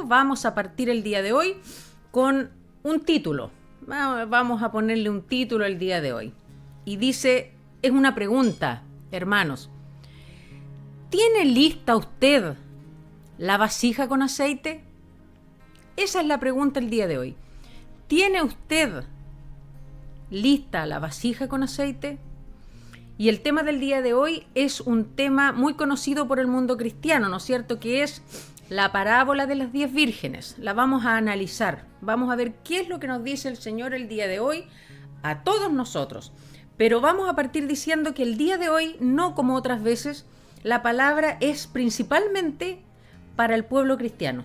vamos a partir el día de hoy con un título. Vamos a ponerle un título el día de hoy. Y dice, es una pregunta, hermanos. ¿Tiene lista usted la vasija con aceite? Esa es la pregunta el día de hoy. ¿Tiene usted lista la vasija con aceite? Y el tema del día de hoy es un tema muy conocido por el mundo cristiano, ¿no es cierto? Que es la parábola de las 10 vírgenes. La vamos a analizar. Vamos a ver qué es lo que nos dice el Señor el día de hoy a todos nosotros. Pero vamos a partir diciendo que el día de hoy, no como otras veces, la palabra es principalmente para el pueblo cristiano.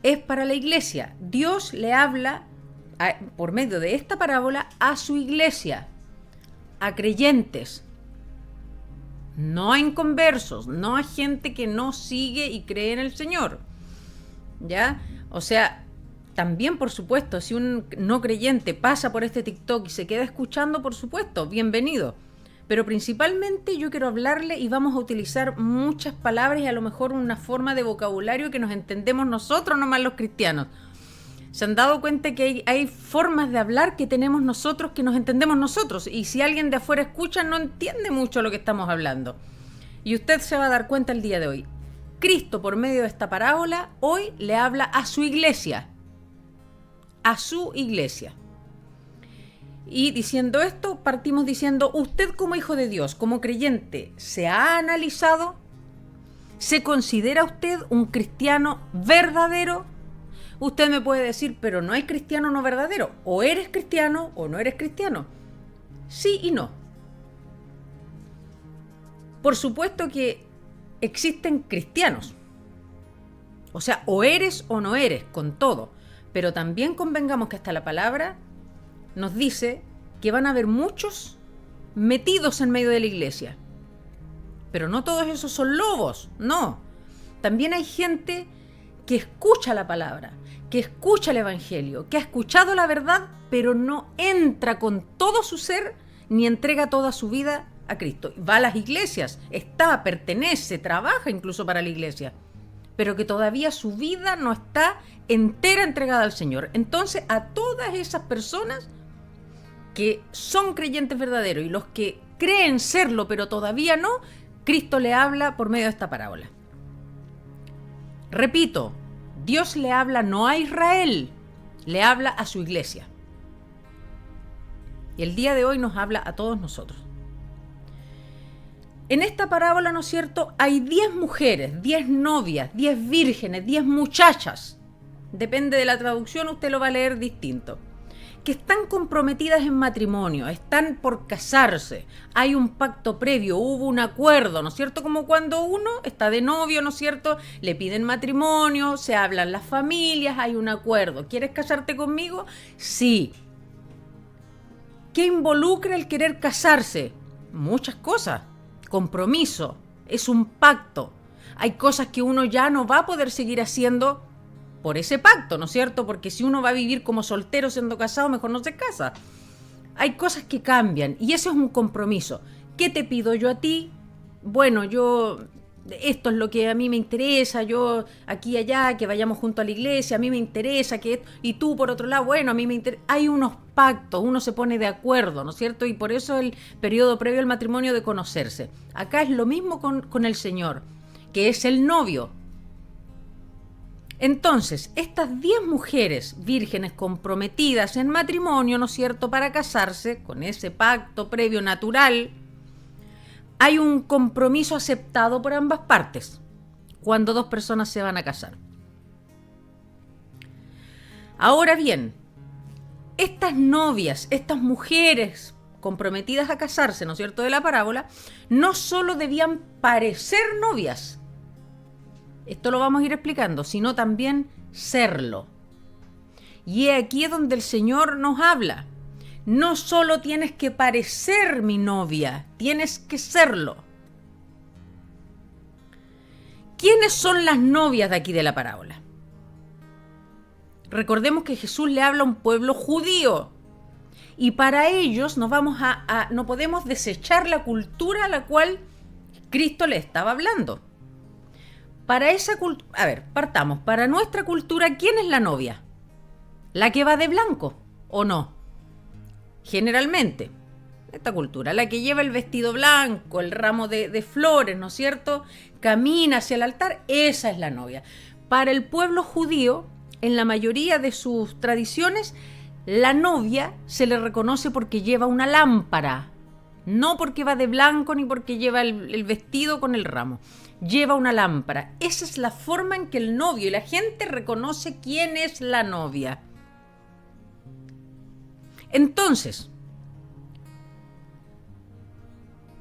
Es para la iglesia. Dios le habla por medio de esta parábola a su iglesia, a creyentes, no a inconversos, no a gente que no sigue y cree en el Señor. ¿Ya? O sea, también, por supuesto, si un no creyente pasa por este TikTok y se queda escuchando, por supuesto, bienvenido. Pero principalmente yo quiero hablarle y vamos a utilizar muchas palabras y a lo mejor una forma de vocabulario que nos entendemos nosotros, no más los cristianos. ¿Se han dado cuenta que hay formas de hablar que tenemos nosotros, que nos entendemos nosotros? Y si alguien de afuera escucha, no entiende mucho lo que estamos hablando. Y usted se va a dar cuenta el día de hoy. Cristo, por medio de esta parábola, hoy le habla a su iglesia. A su iglesia. Y diciendo esto, partimos diciendo, usted como hijo de Dios, como creyente, ¿se ha analizado? ¿Se considera usted un cristiano verdadero? Usted me puede decir, pero no hay cristiano no verdadero. O eres cristiano o no eres cristiano. Sí y no. Por supuesto que existen cristianos. O sea, o eres o no eres, con todo. Pero también convengamos que hasta la palabra nos dice que van a haber muchos metidos en medio de la iglesia. Pero no todos esos son lobos, no. También hay gente que escucha la palabra, que escucha el evangelio, que ha escuchado la verdad, pero no entra con todo su ser ni entrega toda su vida a Cristo. Va a las iglesias, pertenece, trabaja incluso para la iglesia, pero que todavía su vida no está entera entregada al Señor. Entonces, a todas esas personas que son creyentes verdaderos y los que creen serlo, pero todavía no, Cristo le habla por medio de esta parábola. Repito, Dios le habla no a Israel, le habla a su iglesia. Y el día de hoy nos habla a todos nosotros. En esta parábola, ¿no es cierto?, hay 10 mujeres, 10 novias, 10 vírgenes, 10 muchachas. Depende de la traducción, usted lo va a leer distinto. Que están comprometidas en matrimonio, están por casarse, hay un pacto previo, hubo un acuerdo, ¿no es cierto? Como cuando uno está de novio, ¿no es cierto? Le piden matrimonio, se hablan las familias, hay un acuerdo. ¿Quieres casarte conmigo? Sí. ¿Qué involucra el querer casarse? Muchas cosas. Compromiso, es un pacto. Hay cosas que uno ya no va a poder seguir haciendo por ese pacto, ¿no es cierto? Porque si uno va a vivir como soltero siendo casado, mejor no se casa. Hay cosas que cambian y eso es un compromiso. ¿Qué te pido yo a ti? Bueno, esto es lo que a mí me interesa, yo aquí y allá, que vayamos junto a la iglesia, a mí me interesa, y tú por otro lado, bueno, a mí me interesa. Hay unos pactos, uno se pone de acuerdo, ¿no es cierto? Y por eso el periodo previo al matrimonio de conocerse. Acá es lo mismo con el Señor, que es el novio. Entonces, estas 10 mujeres vírgenes comprometidas en matrimonio, ¿no es cierto?, para casarse con ese pacto previo natural, hay un compromiso aceptado por ambas partes cuando 2 personas se van a casar. Ahora bien, estas novias, estas mujeres comprometidas a casarse, ¿no es cierto?, de la parábola, no solo debían parecer novias, esto lo vamos a ir explicando, sino también serlo. Y aquí es donde el Señor nos habla. No solo tienes que parecer mi novia, tienes que serlo. ¿Quiénes son las novias de aquí de la parábola? Recordemos que Jesús le habla a un pueblo judío. Y para ellos no podemos desechar la cultura a la cual Cristo le estaba hablando. Para esa cultura, a ver, partamos. Para nuestra cultura, ¿quién es la novia? ¿La que va de blanco o no? Generalmente, esta cultura, la que lleva el vestido blanco, el ramo de flores, ¿no es cierto? Camina hacia el altar, esa es la novia. Para el pueblo judío, en la mayoría de sus tradiciones, la novia se le reconoce porque lleva una lámpara, no porque va de blanco ni porque lleva el vestido con el ramo. Lleva una lámpara. Esa es la forma en que el novio y la gente reconoce quién es la novia. Entonces,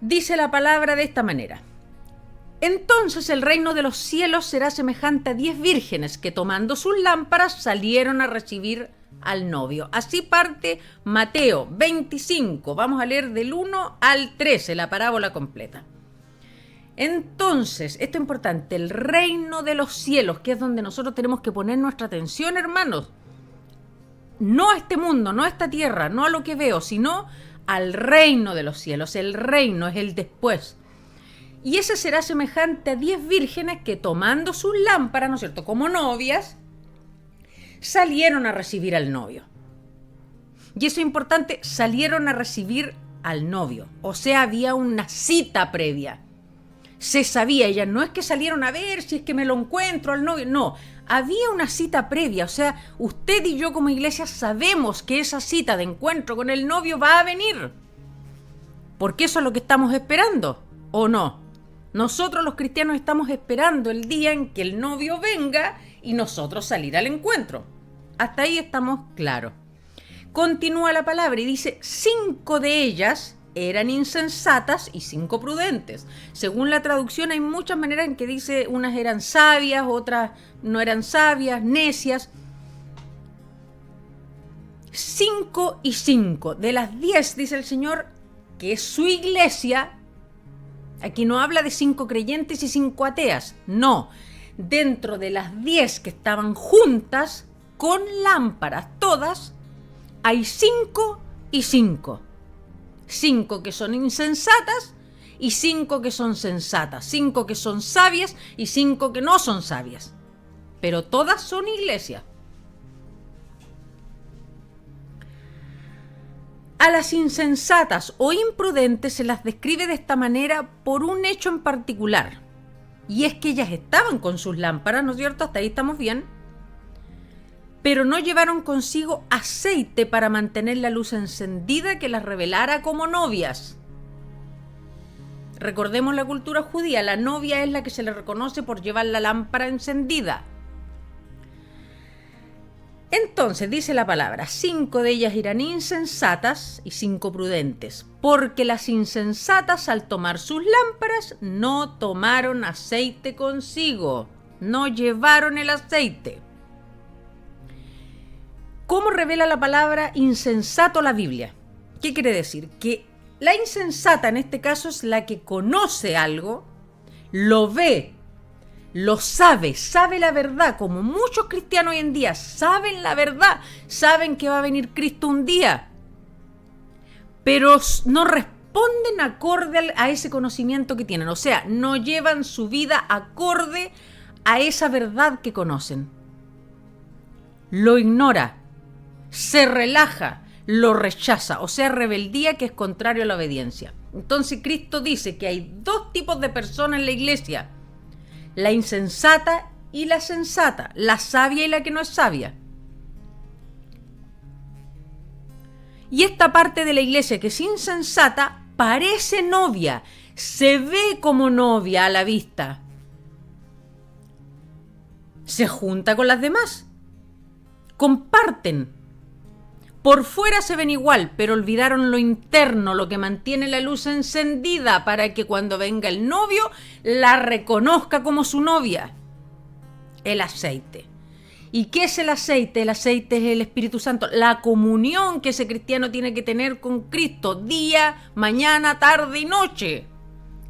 dice la palabra de esta manera: entonces el reino de los cielos será semejante a 10 vírgenes que tomando sus lámparas salieron a recibir al novio. Así parte Mateo 25. Vamos a leer del 1 al 13, la parábola completa. Entonces, esto es importante, el reino de los cielos, que es donde nosotros tenemos que poner nuestra atención, hermanos. No a este mundo, no a esta tierra, no a lo que veo, sino al reino de los cielos. El reino es el después. Y ese será semejante a 10 vírgenes que tomando sus lámparas, ¿no es cierto?, como novias, salieron a recibir al novio. Y eso es importante, salieron a recibir al novio. O sea, había una cita previa. Se sabía, ellas no es que salieron a ver si es que me lo encuentro al novio, no. Había una cita previa, o sea, usted y yo como iglesia sabemos que esa cita de encuentro con el novio va a venir. Porque eso es lo que estamos esperando, ¿o no? Nosotros los cristianos estamos esperando el día en que el novio venga y nosotros salir al encuentro. Hasta ahí estamos claros. Continúa la palabra y dice: 5 de ellas eran insensatas y 5 prudentes. Según la traducción hay muchas maneras en que dice unas eran sabias, otras no eran sabias, necias. 5 y 5. De las 10, dice el Señor, que es su iglesia. Aquí no habla de 5 creyentes y 5 ateas. No. Dentro de las 10 que estaban juntas, con lámparas todas, hay 5 y 5. 5 que son insensatas y 5 que son sensatas. 5 que son sabias y 5 que no son sabias. Pero todas son iglesia. A las insensatas o imprudentes se las describe de esta manera por un hecho en particular. Y es que ellas estaban con sus lámparas, ¿no es cierto? Hasta ahí estamos bien. Pero no llevaron consigo aceite para mantener la luz encendida que las revelara como novias. Recordemos la cultura judía, la novia es la que se le reconoce por llevar la lámpara encendida. Entonces dice la palabra: 5 de ellas eran insensatas y 5 prudentes, porque las insensatas al tomar sus lámparas no tomaron aceite consigo, no llevaron el aceite. ¿Cómo revela la palabra insensato la Biblia? ¿Qué quiere decir? Que la insensata en este caso es la que conoce algo, lo ve, lo sabe la verdad, como muchos cristianos hoy en día saben la verdad, saben que va a venir Cristo un día, pero no responden acorde a ese conocimiento que tienen, o sea, no llevan su vida acorde a esa verdad que conocen. Lo ignora, se relaja, lo rechaza, o sea, rebeldía, que es contrario a la obediencia. Entonces Cristo dice que hay 2 tipos de personas en la iglesia: la insensata y la sensata, la sabia y la que no es sabia. Y esta parte de la iglesia que es insensata parece novia, se ve como novia a la vista, se junta con las demás, comparten. Por fuera se ven igual, pero olvidaron lo interno, lo que mantiene la luz encendida para que cuando venga el novio la reconozca como su novia. El aceite. ¿Y qué es el aceite? El aceite es el Espíritu Santo, la comunión que ese cristiano tiene que tener con Cristo, día, mañana, tarde y noche.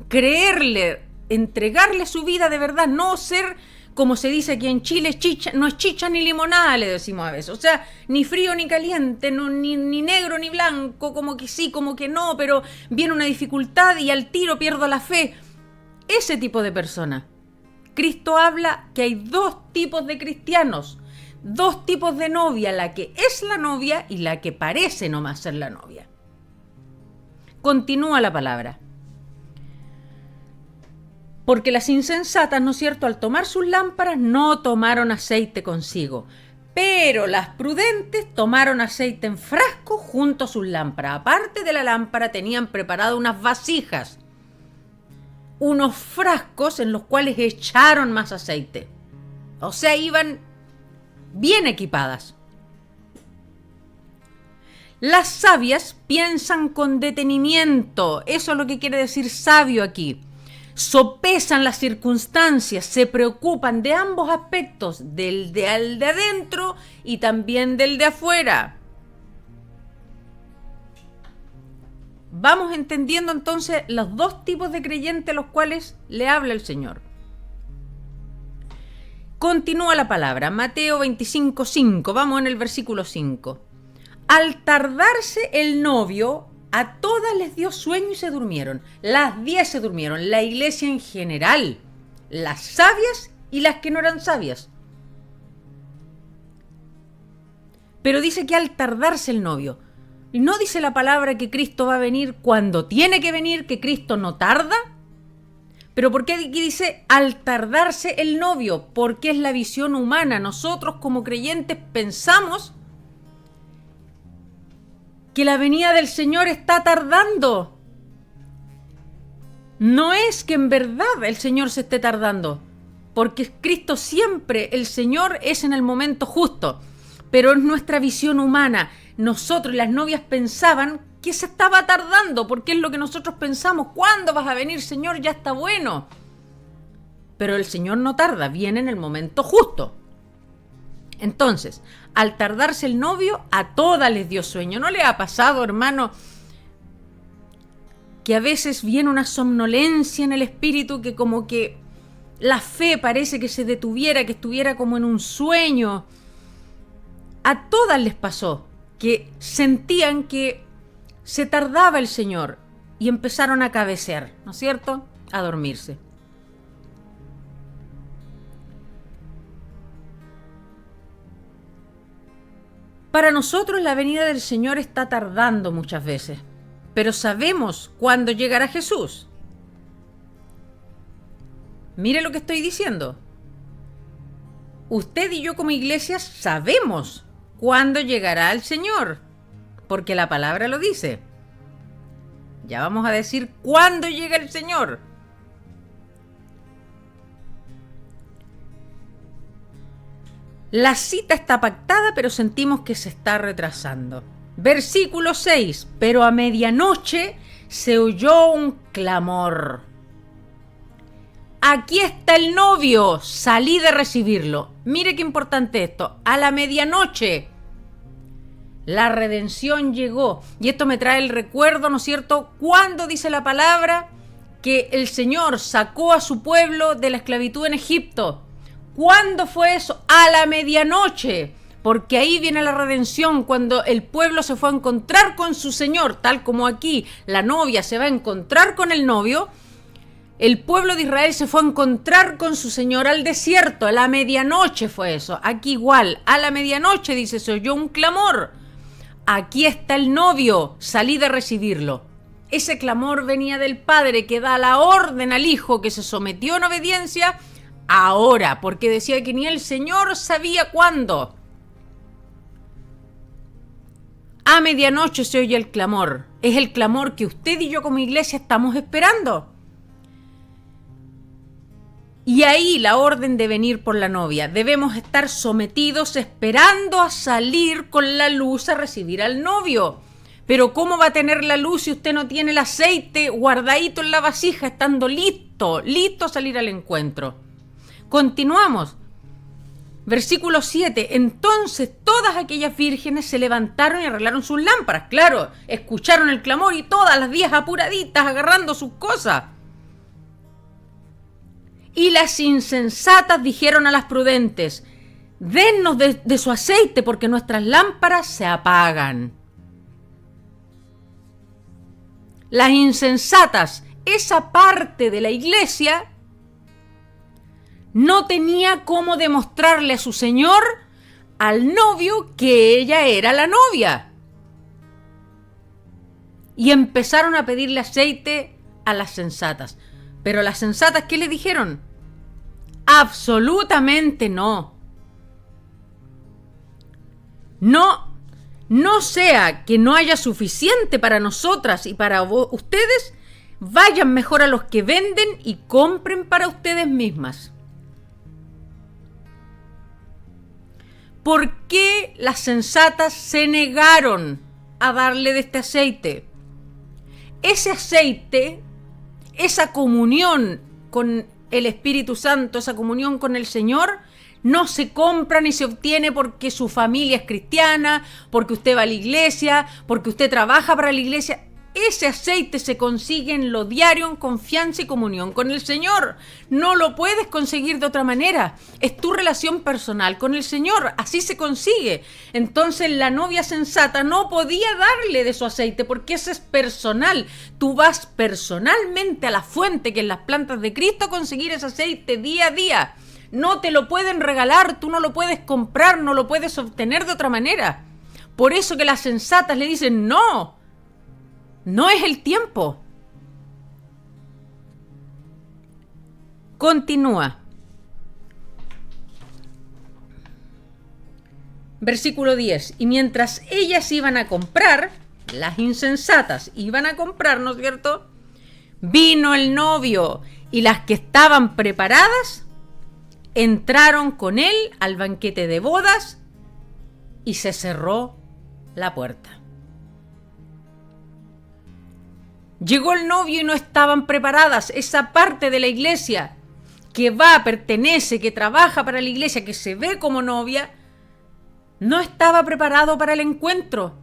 Creerle, entregarle su vida de verdad, no ser, como se dice aquí en Chile, chicha, no es chicha ni limonada, le decimos a veces. O sea, ni frío ni caliente, no, ni negro ni blanco, como que sí, como que no, pero viene una dificultad y al tiro pierdo la fe. Ese tipo de persona. Cristo habla que hay dos tipos de cristianos, dos tipos de novia, la que es la novia y la que parece nomás ser la novia. Continúa la palabra. Porque las insensatas, ¿no es cierto?, al tomar sus lámparas no tomaron aceite consigo, pero las prudentes tomaron aceite en frasco junto a sus lámparas. Aparte de la lámpara tenían preparado unas vasijas, unos frascos en los cuales echaron más aceite. O sea, iban bien equipadas. Las sabias piensan con detenimiento. Eso es lo que quiere decir sabio aquí. Sopesan las circunstancias, se preocupan de ambos aspectos, del de adentro y también del de afuera. Vamos entendiendo entonces los dos tipos de creyentes a los cuales le habla el Señor. Continúa la palabra, Mateo 25:5, vamos en el versículo 5. Al tardarse el novio, a todas les dio sueño y se durmieron. Las 10 se durmieron, la iglesia en general, las sabias y las que no eran sabias. Pero dice que al tardarse el novio, no dice la palabra que Cristo va a venir cuando tiene que venir, que Cristo no tarda. Pero ¿por qué aquí dice al tardarse el novio? Porque es la visión humana. Nosotros como creyentes pensamos que la venida del Señor está tardando. No es que en verdad el Señor se esté tardando, porque Cristo siempre, el Señor es en el momento justo, pero es nuestra visión humana. Nosotros, las novias, pensaban que se estaba tardando, porque es lo que nosotros pensamos. ¿Cuándo vas a venir, Señor? Ya está bueno. Pero el Señor no tarda, viene en el momento justo. Entonces, al tardarse el novio, a todas les dio sueño. ¿No le ha pasado, hermano, que a veces viene una somnolencia en el espíritu, que como que la fe parece que se detuviera, que estuviera como en un sueño? A todas les pasó que sentían que se tardaba el Señor y empezaron a cabecear, ¿no es cierto?, a dormirse. Para nosotros la venida del Señor está tardando muchas veces, pero sabemos cuándo llegará Jesús. Mire lo que estoy diciendo. Usted y yo como iglesia sabemos cuándo llegará el Señor, porque la palabra lo dice. Ya vamos a decir cuándo llega el Señor. La cita está pactada, pero sentimos que se está retrasando. Versículo 6. Pero a medianoche se oyó un clamor. Aquí está el novio, salí de recibirlo. Mire qué importante esto. A la medianoche la redención llegó. Y esto me trae el recuerdo, ¿no es cierto?, cuando dice la palabra que el Señor sacó a su pueblo de la esclavitud en Egipto. ¿Cuándo fue eso? A la medianoche, porque ahí viene la redención, cuando el pueblo se fue a encontrar con su Señor, tal como aquí la novia se va a encontrar con el novio. El pueblo de Israel se fue a encontrar con su Señor al desierto, a la medianoche fue eso. Aquí igual, a la medianoche, dice, se oyó un clamor. Aquí está el novio, salí de recibirlo. Ese clamor venía del Padre, que da la orden al Hijo, que se sometió en obediencia ahora, porque decía que ni el Señor sabía cuándo. A medianoche se oye el clamor. Es el clamor que usted y yo como iglesia estamos esperando. Y ahí la orden de venir por la novia. Debemos estar sometidos esperando a salir con la luz a recibir al novio. Pero ¿cómo va a tener la luz si usted no tiene el aceite guardadito en la vasija, estando listo a salir al encuentro? Continuamos. Versículo 7. Entonces todas aquellas vírgenes se levantaron y arreglaron sus lámparas. Claro, escucharon el clamor y todas las 10 apuraditas agarrando sus cosas. Y las insensatas dijeron a las prudentes: dennos de su aceite, porque nuestras lámparas se apagan. Las insensatas, esa parte de la iglesia, no tenía cómo demostrarle a su señor, al novio, que ella era la novia. Y empezaron a pedirle aceite a las sensatas. Pero las sensatas, ¿qué le dijeron? Absolutamente no. No sea que no haya suficiente para nosotras y para ustedes, vayan mejor a los que venden y compren para ustedes mismas. ¿Por qué las sensatas se negaron a darle de este aceite? Ese aceite, esa comunión con el Espíritu Santo, esa comunión con el Señor, no se compra ni se obtiene porque su familia es cristiana, porque usted va a la iglesia, porque usted trabaja para la iglesia. Ese aceite se consigue en lo diario, en confianza y comunión con el Señor. No lo puedes conseguir de otra manera. Es tu relación personal con el Señor. Así se consigue. Entonces la novia sensata no podía darle de su aceite porque ese es personal. Tú vas personalmente a la fuente, que es las plantas de Cristo, a conseguir ese aceite día a día. No te lo pueden regalar, tú no lo puedes comprar, no lo puedes obtener de otra manera. Por eso que las sensatas le dicen no. No es el tiempo. Continúa. Versículo 10. Y mientras ellas iban a comprar, las insensatas iban a comprar, ¿no es cierto? Vino el novio y las que estaban preparadas entraron con él al banquete de bodas y se cerró la puerta. Llegó el novio y no estaban preparadas. Esa parte de la iglesia que va, pertenece, que trabaja para la iglesia, que se ve como novia, no estaba preparado para el encuentro.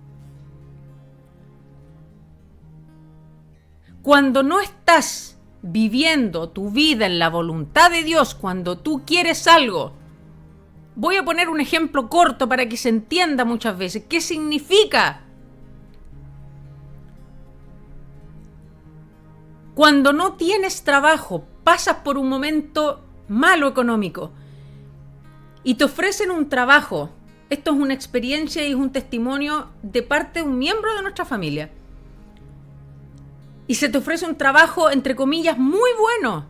Cuando no estás viviendo tu vida en la voluntad de Dios, cuando tú quieres algo, voy a poner un ejemplo corto para que se entienda muchas veces. ¿Qué significa? Cuando no tienes trabajo, pasas por un momento malo económico y te ofrecen un trabajo. Esto es una experiencia y es un testimonio de parte de un miembro de nuestra familia. Y se te ofrece un trabajo, entre comillas, muy bueno.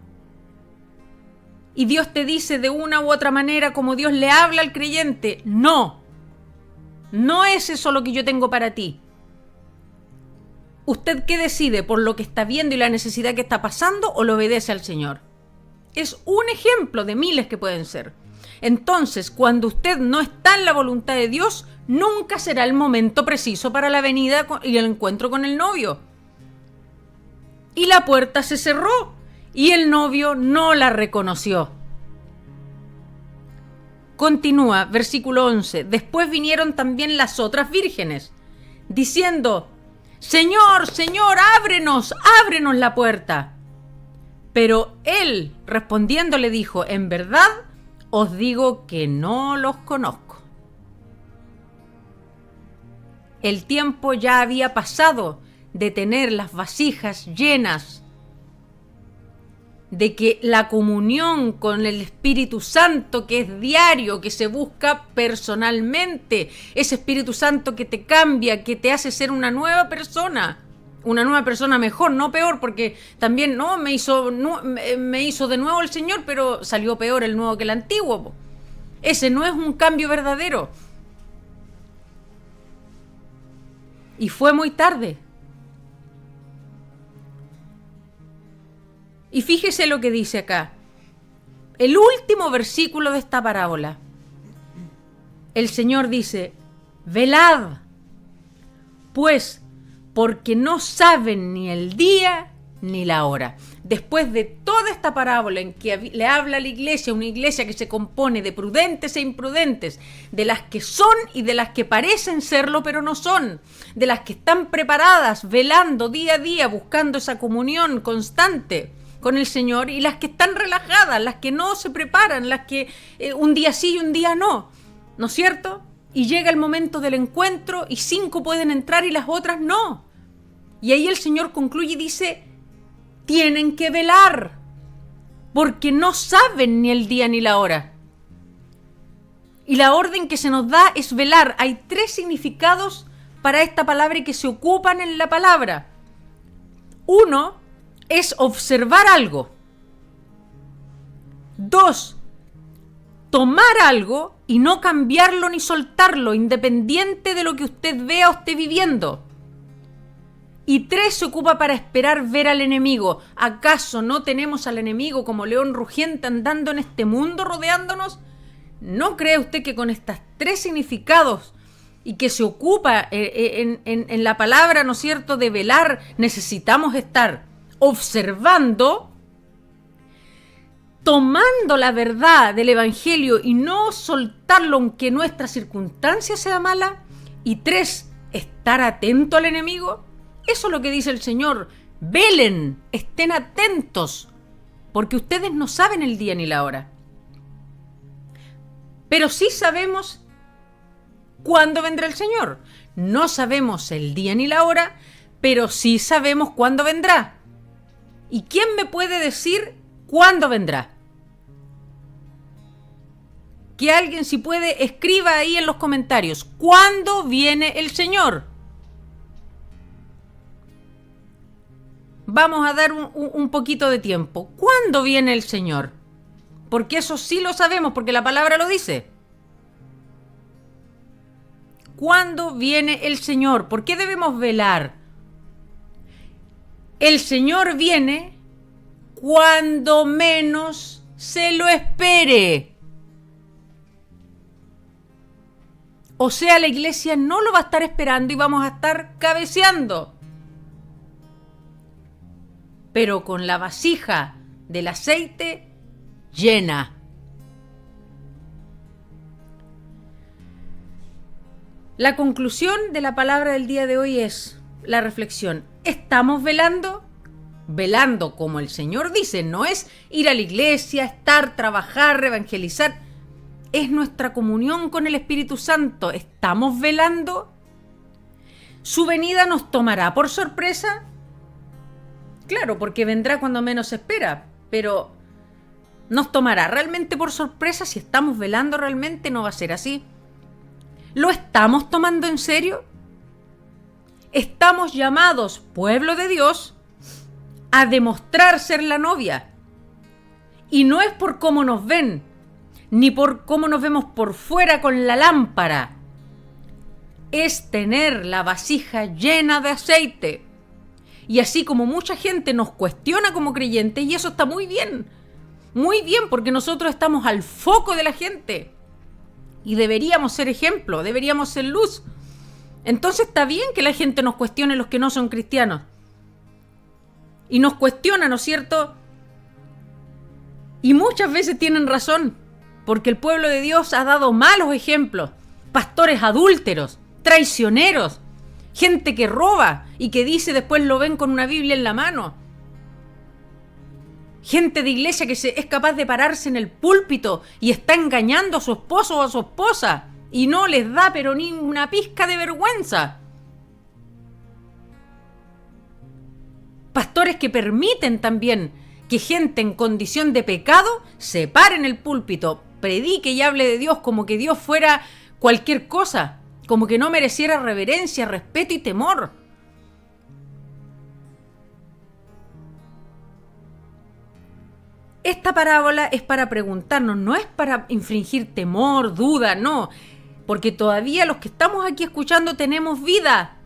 Y Dios te dice de una u otra manera, como Dios le habla al creyente, no es eso lo que yo tengo para ti. ¿Usted qué decide? ¿Por lo que está viendo y la necesidad que está pasando o le obedece al Señor? Es un ejemplo de miles que pueden ser. Entonces, cuando usted no está en la voluntad de Dios, nunca será el momento preciso para la venida y el encuentro con el novio. Y la puerta se cerró y el novio no la reconoció. Continúa, versículo 11. Después vinieron también las otras vírgenes, diciendo: Señor, Señor, ábrenos la puerta. Pero él, respondiendo, le dijo: en verdad os digo que no los conozco. El tiempo ya había pasado de tener las vasijas llenas, de que la comunión con el Espíritu Santo, que es diario, que se busca personalmente, ese Espíritu Santo que te cambia, que te hace ser una nueva persona mejor, no peor, porque también me hizo de nuevo el Señor, pero salió peor el nuevo que el antiguo. Ese no es un cambio verdadero. Y fue muy tarde. Y fíjese lo que dice acá. El último versículo de esta parábola. El Señor dice: velad, pues, porque no saben ni el día ni la hora. Después de toda esta parábola en que le habla a la iglesia, una iglesia que se compone de prudentes e imprudentes, de las que son y de las que parecen serlo pero no son, de las que están preparadas, velando día a día, buscando esa comunión constante con el Señor, y las que están relajadas, las que no se preparan, las que un día sí y un día no es cierto? Y llega el momento del encuentro y 5 pueden entrar y las otras no. Y ahí el Señor concluye y dice: tienen que velar. porque no saben ni el día ni la hora. Y la orden que se nos da es velar. Hay 3 significados para esta palabra y que se ocupan en la palabra. 1 es observar algo. 2, tomar algo y no cambiarlo ni soltarlo, independiente de lo que usted vea o esté viviendo. Y 3 se ocupa para esperar ver al enemigo. ¿Acaso no tenemos al enemigo como león rugiente andando en este mundo rodeándonos? ¿No cree usted que con estos 3 significados y que se ocupa en la palabra, ¿no es cierto?, de velar, necesitamos estar observando, tomando la verdad del Evangelio y no soltarlo aunque nuestra circunstancia sea mala? Y 3, estar atento al enemigo. Eso es lo que dice el Señor. Velen, estén atentos, porque ustedes no saben el día ni la hora. Pero sí sabemos cuándo vendrá el Señor. No sabemos el día ni la hora, pero sí sabemos cuándo vendrá. ¿Y quién me puede decir cuándo vendrá? Que alguien, si puede, escriba ahí en los comentarios. ¿Cuándo viene el Señor? Vamos a dar un poquito de tiempo. ¿Cuándo viene el Señor? Porque eso sí lo sabemos, porque la palabra lo dice. ¿Cuándo viene el Señor? ¿Por qué debemos velar? El Señor viene cuando menos se lo espere. O sea, la iglesia no lo va a estar esperando y vamos a estar cabeceando. Pero con la vasija del aceite llena. La conclusión de la palabra del día de hoy es la reflexión. ¿Estamos velando? Velando como el Señor dice, no es ir a la iglesia, estar, trabajar, evangelizar. Es nuestra comunión con el Espíritu Santo. ¿Estamos velando? ¿Su venida nos tomará por sorpresa? Claro, porque vendrá cuando menos se espera, pero ¿nos tomará realmente por sorpresa? Si estamos velando realmente, no va a ser así. ¿Lo estamos tomando en serio? Estamos llamados, pueblo de Dios, a demostrar ser la novia. Y no es por cómo nos ven, ni por cómo nos vemos por fuera con la lámpara. Es tener la vasija llena de aceite. Y así como mucha gente nos cuestiona como creyentes, y eso está muy bien, porque nosotros estamos al foco de la gente. Y deberíamos ser ejemplo, deberíamos ser luz. Entonces está bien que la gente nos cuestione, los que no son cristianos. Y nos cuestiona, ¿no es cierto? Y muchas veces tienen razón, porque el pueblo de Dios ha dado malos ejemplos. Pastores adúlteros, traicioneros, gente que roba y que dice después lo ven con una Biblia en la mano. Gente de iglesia que es capaz de pararse en el púlpito y está engañando a su esposo o a su esposa y no les da pero ni una pizca de vergüenza. Pastores que permiten también que gente en condición de pecado se pare en el púlpito, predique y hable de Dios como que Dios fuera cualquier cosa, como que no mereciera reverencia, respeto y temor. Esta parábola es para preguntarnos, no es para infringir temor, duda, no. Porque todavía los que estamos aquí escuchando tenemos vida.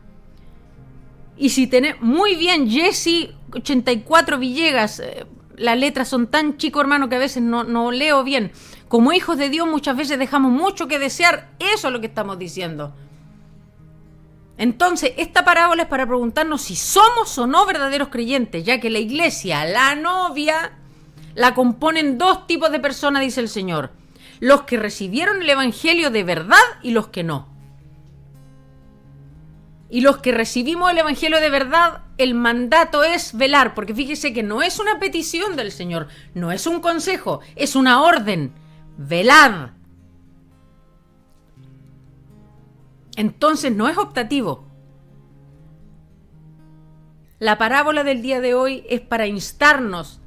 Y si tenemos... Muy bien, Jesse 84 Villegas. Las letras son tan chicos, hermano, que a veces no leo bien. Como hijos de Dios muchas veces dejamos mucho que desear. Eso es lo que estamos diciendo. Entonces, esta parábola es para preguntarnos si somos o no verdaderos creyentes, ya que la iglesia, la novia, la componen 2 tipos de personas, dice el Señor. Los que recibieron el Evangelio de verdad y los que no. Y los que recibimos el Evangelio de verdad, el mandato es velar, porque fíjese que no es una petición del Señor, no es un consejo, es una orden. Velad. Entonces no es optativo. La parábola del día de hoy es para instarnos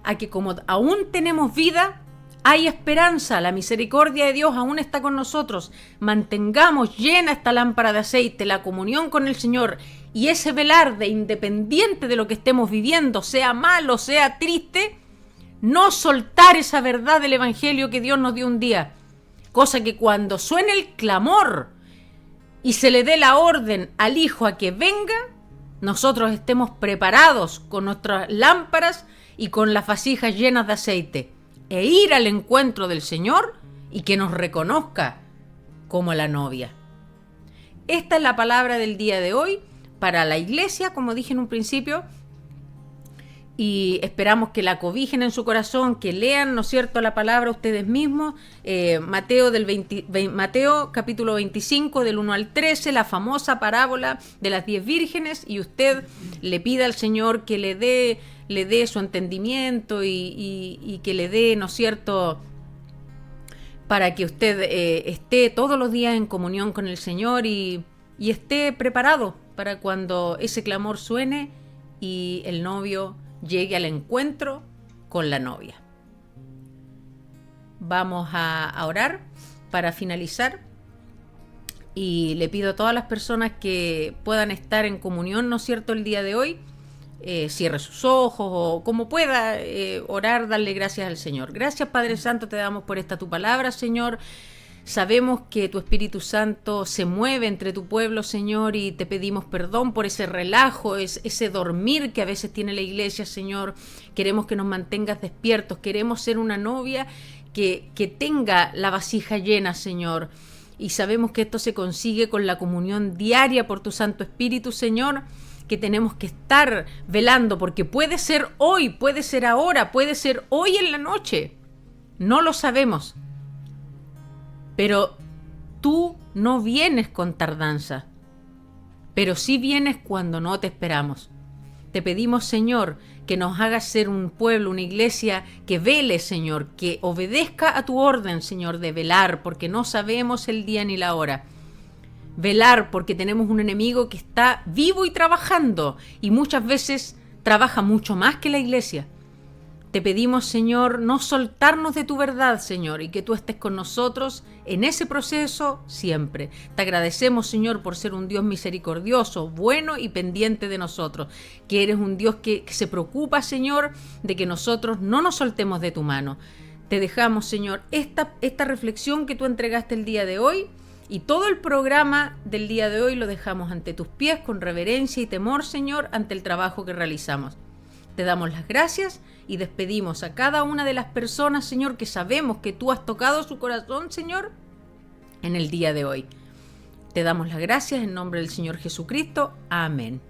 a que como aún tenemos vida, hay esperanza, la misericordia de Dios aún está con nosotros. Mantengamos llena esta lámpara de aceite, la comunión con el Señor y ese velar de independiente de lo que estemos viviendo, sea malo, sea triste, no soltar esa verdad del Evangelio que Dios nos dio un día. Cosa que cuando suene el clamor y se le dé la orden al Hijo a que venga, nosotros estemos preparados con nuestras lámparas y con las vasijas llenas de aceite, e ir al encuentro del Señor y que nos reconozca como la novia. Esta es la palabra del día de hoy para la iglesia, como dije en un principio, y esperamos que la cobijen en su corazón, que lean, ¿no es cierto?, la palabra ustedes mismos. Mateo capítulo 25 del 1 al 13, la famosa parábola de las 10 vírgenes, y usted le pida al Señor que le dé su entendimiento y que le dé, ¿no es cierto?, para que usted esté todos los días en comunión con el Señor y esté preparado para cuando ese clamor suene y el novio llegue al encuentro con la novia. Vamos a orar para finalizar y le pido a todas las personas que puedan estar en comunión, ¿no es cierto?, el día de hoy, cierre sus ojos o como pueda orar, darle gracias al Señor. Gracias, Padre Santo, te damos por esta tu palabra, Señor. Sabemos que tu Espíritu Santo se mueve entre tu pueblo, Señor, y te pedimos perdón por ese relajo, ese dormir que a veces tiene la iglesia, Señor. Queremos que nos mantengas despiertos, queremos ser una novia que tenga la vasija llena, Señor. Y sabemos que esto se consigue con la comunión diaria por tu Santo Espíritu, Señor, que tenemos que estar velando, porque puede ser hoy, puede ser ahora, puede ser hoy en la noche. No lo sabemos. Pero tú no vienes con tardanza, pero sí vienes cuando no te esperamos. Te pedimos, Señor, que nos hagas ser un pueblo, una iglesia que vele, Señor, que obedezca a tu orden, Señor, de velar, porque no sabemos el día ni la hora. Velar porque tenemos un enemigo que está vivo y trabajando, y muchas veces trabaja mucho más que la iglesia. Te pedimos, Señor, no soltarnos de tu verdad, Señor, y que tú estés con nosotros en ese proceso siempre. Te agradecemos, Señor, por ser un Dios misericordioso, bueno y pendiente de nosotros, que eres un Dios que se preocupa, Señor, de que nosotros no nos soltemos de tu mano. Te dejamos, Señor, esta reflexión que tú entregaste el día de hoy, y todo el programa del día de hoy lo dejamos ante tus pies con reverencia y temor, Señor, ante el trabajo que realizamos. Te damos las gracias y despedimos a cada una de las personas, Señor, que sabemos que tú has tocado su corazón, Señor, en el día de hoy. Te damos las gracias en nombre del Señor Jesucristo. Amén.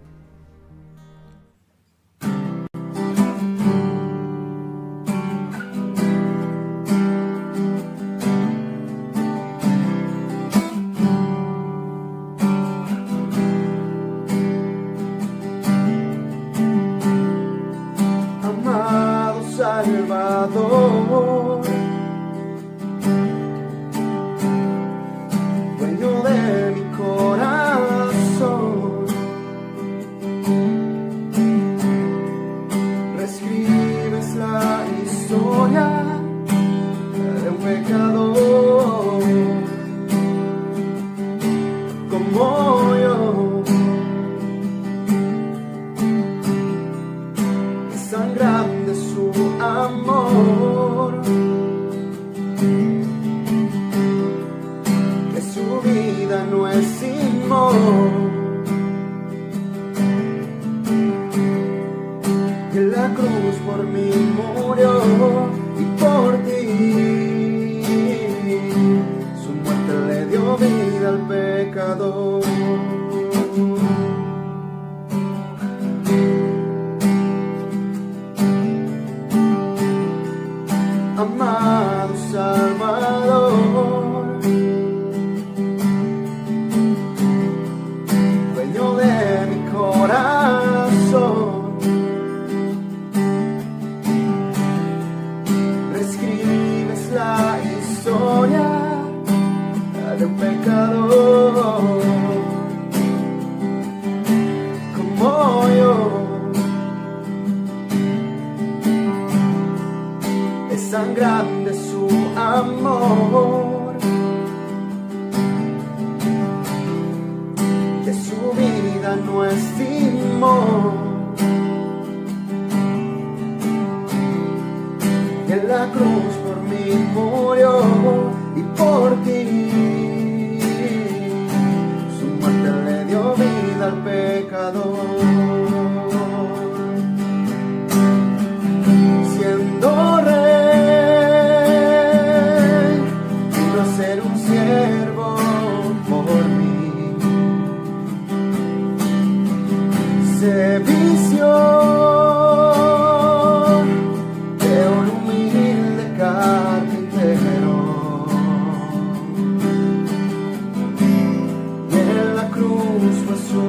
Salvador, dueño de mi corazón, reescribes la historia de un pecador como yo. Es tan grande su amor, que su vida no es sin amor. En la cruz por mí murió y por ti su muerte le dio vida al pecador. Amado Salvador, dueño de mi corazón, reescribes la historia de un pecador como yo. no estimó. En la cruz por mí murió y por ti. Su muerte le dio vida al pecador. Siendo rey, vino a ser un siervo por mí. Se vistió de un humilde carpintero y en la cruz fue su